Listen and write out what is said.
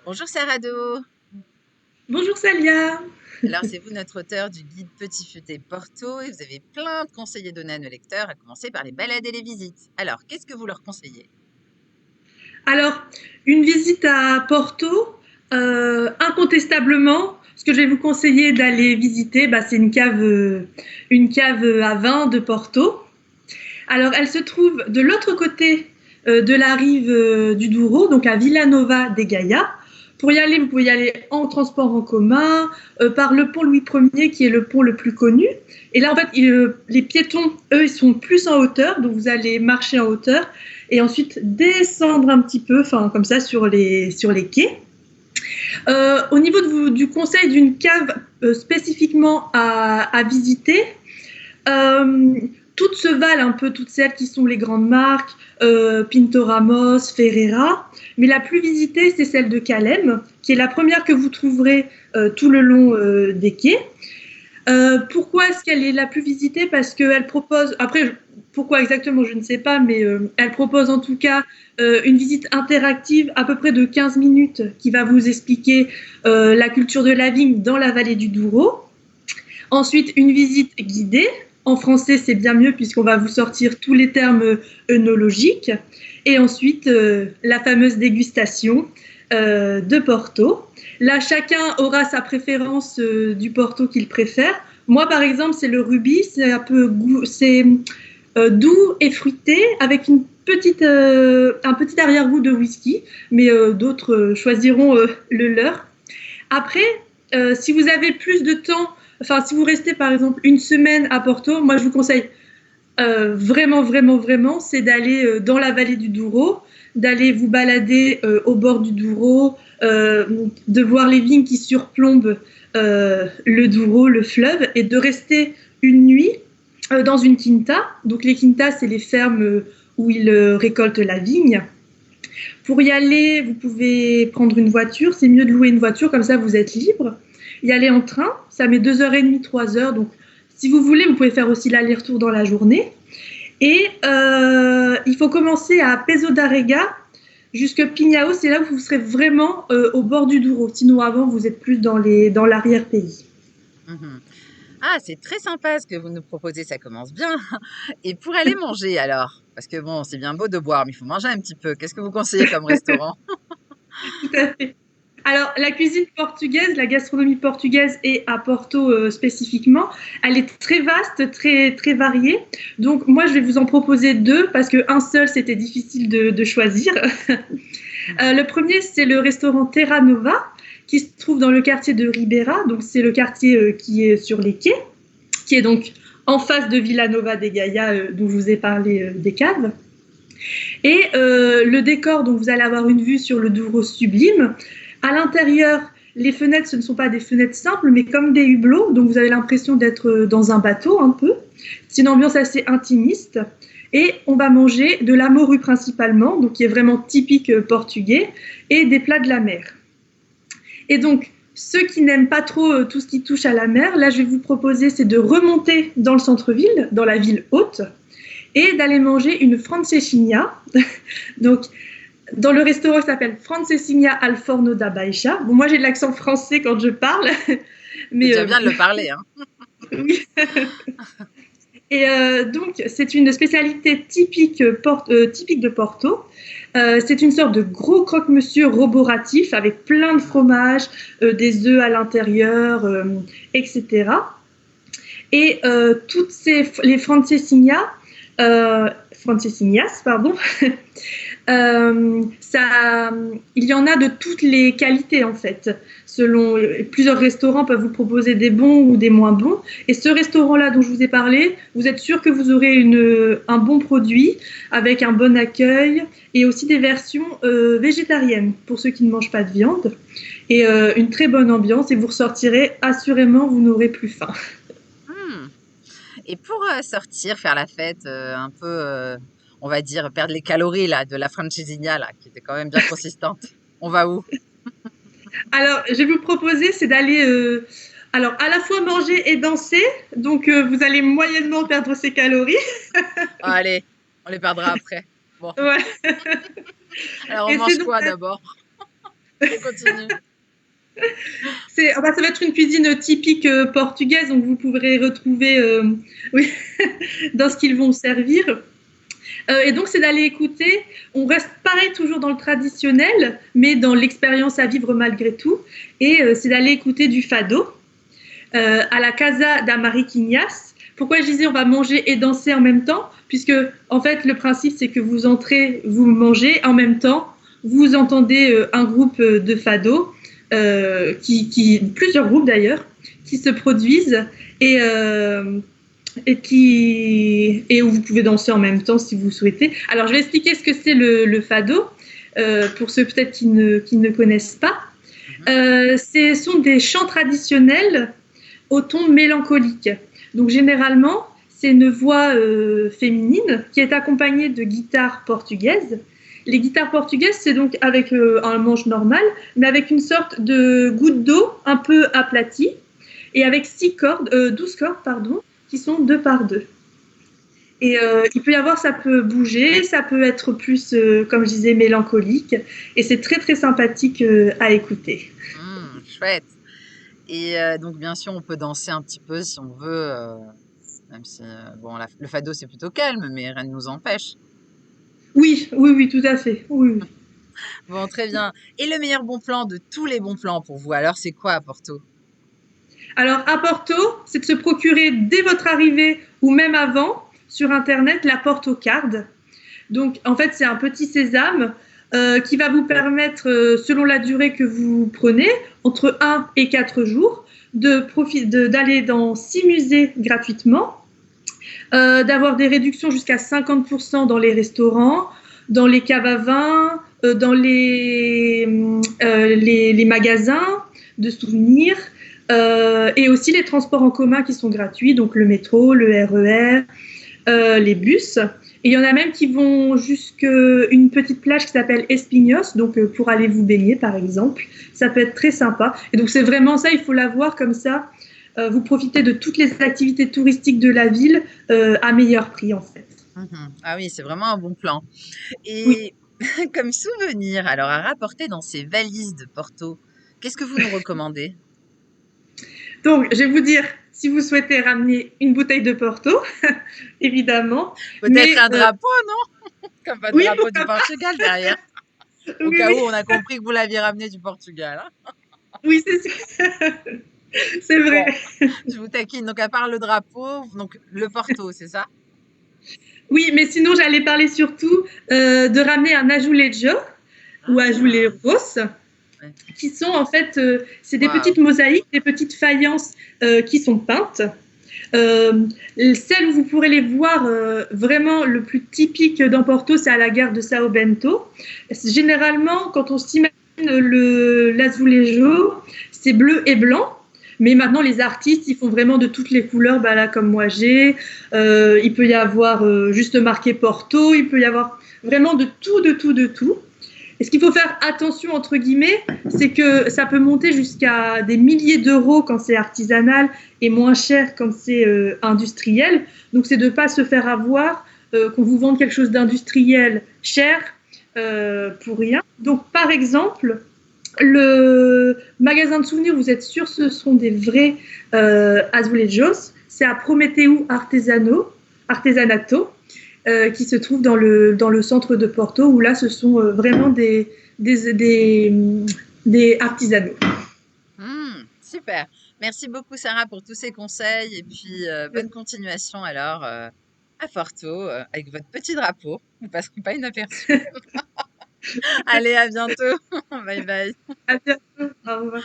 Bonjour Sarado. Bonjour Salia. Alors c'est vous notre auteur du guide Petit Futé Porto et vous avez plein de conseils à donner à nos lecteurs, à commencer par les balades et les visites. Alors qu'est-ce que vous leur conseillez? Alors, une visite à Porto, incontestablement, ce que je vais vous conseiller d'aller visiter, c'est une cave à vin de Porto. Alors, elle se trouve de l'autre côté de la rive du Douro, donc à Villanova de Gaia. Pour y aller, vous pouvez y aller en transport en commun, par le pont Louis Ier, qui est le pont le plus connu. Et là, en fait, les piétons, eux, ils sont plus en hauteur, donc vous allez marcher en hauteur et ensuite descendre un petit peu, enfin comme ça, sur les quais. Au niveau du conseil d'une cave spécifiquement à visiter, euh, toutes se valent un peu, toutes celles qui sont les grandes marques, Pinto Ramos, Ferreira, mais la plus visitée, c'est celle de Calem, qui est la première que vous trouverez tout le long des quais. Pourquoi est-ce qu'elle est la plus visitée? Parce qu'elle propose, après, pourquoi exactement, je ne sais pas, mais elle propose en tout cas une visite interactive à peu près de 15 minutes qui va vous expliquer la culture de la vigne dans la vallée du Douro. Ensuite, une visite guidée. En français, c'est bien mieux puisqu'on va vous sortir tous les termes œnologiques. Et ensuite, la fameuse dégustation de Porto. Là, chacun aura sa préférence du Porto qu'il préfère. Moi, par exemple, c'est le rubis. C'est un peu c'est doux et fruité avec un petit arrière-goût de whisky. Mais d'autres choisiront le leur. Après, si vous avez plus de temps, enfin, si vous restez par exemple une semaine à Porto, moi je vous conseille vraiment, vraiment, vraiment, c'est d'aller dans la vallée du Douro, d'aller vous balader au bord du Douro, de voir les vignes qui surplombent le Douro, le fleuve, et de rester une nuit dans une quinta. Donc les quintas, c'est les fermes où ils récoltent la vigne. Pour y aller, vous pouvez prendre une voiture. C'est mieux de louer une voiture, comme ça vous êtes libre. Y aller en train, ça met 2h30, 3 heures. Donc, si vous voulez, vous pouvez faire aussi l'aller-retour dans la journée. Et il faut commencer à Peso d'Arega jusqu'à Pignao. C'est là où vous serez vraiment au bord du Douro. Sinon, avant, vous êtes plus dans l'arrière-pays. Mhm. Ah, c'est très sympa ce que vous nous proposez, ça commence bien. Et pour aller manger alors? Parce que bon, c'est bien beau de boire, mais il faut manger un petit peu. Qu'est-ce que vous conseillez comme restaurant? Tout à fait. Alors, la cuisine portugaise, la gastronomie portugaise et à Porto spécifiquement, elle est très vaste, très, très variée. Donc, moi, je vais vous en proposer deux parce qu'un seul, c'était difficile de choisir. Le premier, c'est le restaurant Terra Nova qui se trouve dans le quartier de Ribeira. Donc, c'est le quartier qui est sur les quais, qui est donc en face de Villanova de Gaia, dont je vous ai parlé des caves. Et le décor, donc vous allez avoir une vue sur le Douro sublime. À l'intérieur, les fenêtres, ce ne sont pas des fenêtres simples, mais comme des hublots, donc vous avez l'impression d'être dans un bateau un peu. C'est une ambiance assez intimiste. Et on va manger de la morue principalement, donc qui est vraiment typique portugais, et des plats de la mer. Et donc, ceux qui n'aiment pas trop tout ce qui touche à la mer, là, je vais vous proposer, c'est de remonter dans le centre-ville, dans la ville haute, et d'aller manger une francesinha. Donc, dans le restaurant qui s'appelle Francesinha al Forno da Baixa. Bon, moi, j'ai de l'accent français quand je parle, C'est mais déjà bien de le parler, hein. oui. Et donc, c'est une spécialité typique de Porto. C'est une sorte de gros croque-monsieur roboratif avec plein de fromage, des œufs à l'intérieur, etc. Et les francesinhas, pardon, il y en a de toutes les qualités en fait. Selon plusieurs restaurants peuvent vous proposer des bons ou des moins bons. Et ce restaurant-là dont je vous ai parlé, vous êtes sûr que vous aurez un bon produit avec un bon accueil et aussi des versions végétariennes pour ceux qui ne mangent pas de viande et une très bonne ambiance et vous ressortirez assurément, vous n'aurez plus faim. Hmm. Et pour sortir, faire la fête, un peu, on va dire, perdre les calories là, de la francesinha là, qui était quand même bien consistante. On va où? Alors, je vais vous proposer, c'est d'aller alors à la fois manger et danser. Donc, vous allez moyennement perdre ces calories. Ah, allez, on les perdra après. Bon, Ouais. alors on Et c'est mange donc quoi d'abord? On continue. Ça va être une cuisine typique portugaise, donc vous pourrez retrouver oui, dans ce qu'ils vont servir. Et donc, c'est d'aller écouter. On reste pareil, toujours dans le traditionnel, mais dans l'expérience à vivre malgré tout. Et c'est d'aller écouter du fado à la Casa da Mariquinhas. Pourquoi je disais on va manger et danser en même temps? Puisque, en fait, le principe, c'est que vous entrez, vous mangez, en même temps, vous entendez un groupe de fado, plusieurs groupes d'ailleurs, qui se produisent et où vous pouvez danser en même temps si vous souhaitez. Alors, je vais expliquer ce que c'est le fado, pour ceux peut-être qui ne connaissent pas. Ce sont des chants traditionnels au ton mélancolique. Donc, généralement, c'est une voix féminine qui est accompagnée de guitares portugaises. Les guitares portugaises, c'est donc avec un manche normal, mais avec une sorte de goutte d'eau un peu aplatie et avec 12 cordes, pardon, qui sont 2 par 2. Et il peut y avoir, ça peut bouger, ça peut être plus, comme je disais, mélancolique. Et c'est très, très sympathique à écouter. Chouette. Et donc, bien sûr, on peut danser un petit peu si on veut, même si, bon, le fado, c'est plutôt calme, mais rien ne nous empêche. Oui, oui, oui, tout à fait. Oui, oui. Bon, très bien. Et le meilleur bon plan de tous les bons plans pour vous, alors, c'est quoi à Porto? Alors, à Porto, c'est de se procurer dès votre arrivée ou même avant, sur Internet, la Porto Card. Donc, en fait, c'est un petit sésame qui va vous permettre, selon la durée que vous prenez, entre 1 et 4 jours, d'aller dans 6 musées gratuitement, d'avoir des réductions jusqu'à 50% dans les restaurants, dans les caves à vin, dans les magasins de souvenirs, et aussi les transports en commun qui sont gratuits, donc le métro, le RER, les bus. Et il y en a même qui vont jusqu'à une petite plage qui s'appelle Espinhos, donc pour aller vous baigner par exemple. Ça peut être très sympa. Et donc c'est vraiment ça, il faut l'avoir comme ça. Vous profitez de toutes les activités touristiques de la ville à meilleur prix en fait. Ah oui, c'est vraiment un bon plan. Oui. Et comme souvenir, alors à rapporter dans ces valises de Porto, qu'est-ce que vous nous recommandez? Donc je vais vous dire, si vous souhaitez ramener une bouteille de Porto, évidemment, Peut-être mais un drapeau, non? Comme votre oui, drapeau du pourquoi pas. Portugal derrière, au Oui, cas où oui, on a compris que vous l'aviez ramené du Portugal, hein. oui, c'est vrai. Bon, je vous taquine. Donc à part le drapeau, donc le Porto, c'est ça? Oui, mais sinon j'allais parler surtout de ramener un azulejo ou Ah, azulejos, ouais. qui sont en fait, c'est des Waouh. petites mosaïques, des petites faïences qui sont peintes. Celles où vous pourrez les voir vraiment le plus typique dans Porto, c'est à la gare de Sao Bento. Généralement, quand on s'imagine l'azulejo, c'est bleu et blanc. Mais maintenant, les artistes, ils font vraiment de toutes les couleurs, bah là, comme moi j'ai. Il peut y avoir juste marqué Porto, il peut y avoir vraiment de tout, de tout, de tout. Et ce qu'il faut faire attention, entre guillemets, c'est que ça peut monter jusqu'à des milliers d'euros quand c'est artisanal et moins cher quand c'est industriel. Donc, c'est de ne pas se faire avoir, qu'on vous vende quelque chose d'industriel cher pour rien. Donc, par exemple, le magasin de souvenirs, vous êtes sûr ce sont des vrais azulejos. C'est à Prometeu Artesanato, qui se trouve dans le centre de Porto, où là, ce sont vraiment des artisanaux. Super. Merci beaucoup, Sarah, pour tous ces conseils. Et puis, bonne continuation alors à Porto avec votre petit drapeau. Vous ne passerez pas inaperçu. Allez, à bientôt. Bye bye. À bientôt. Au revoir.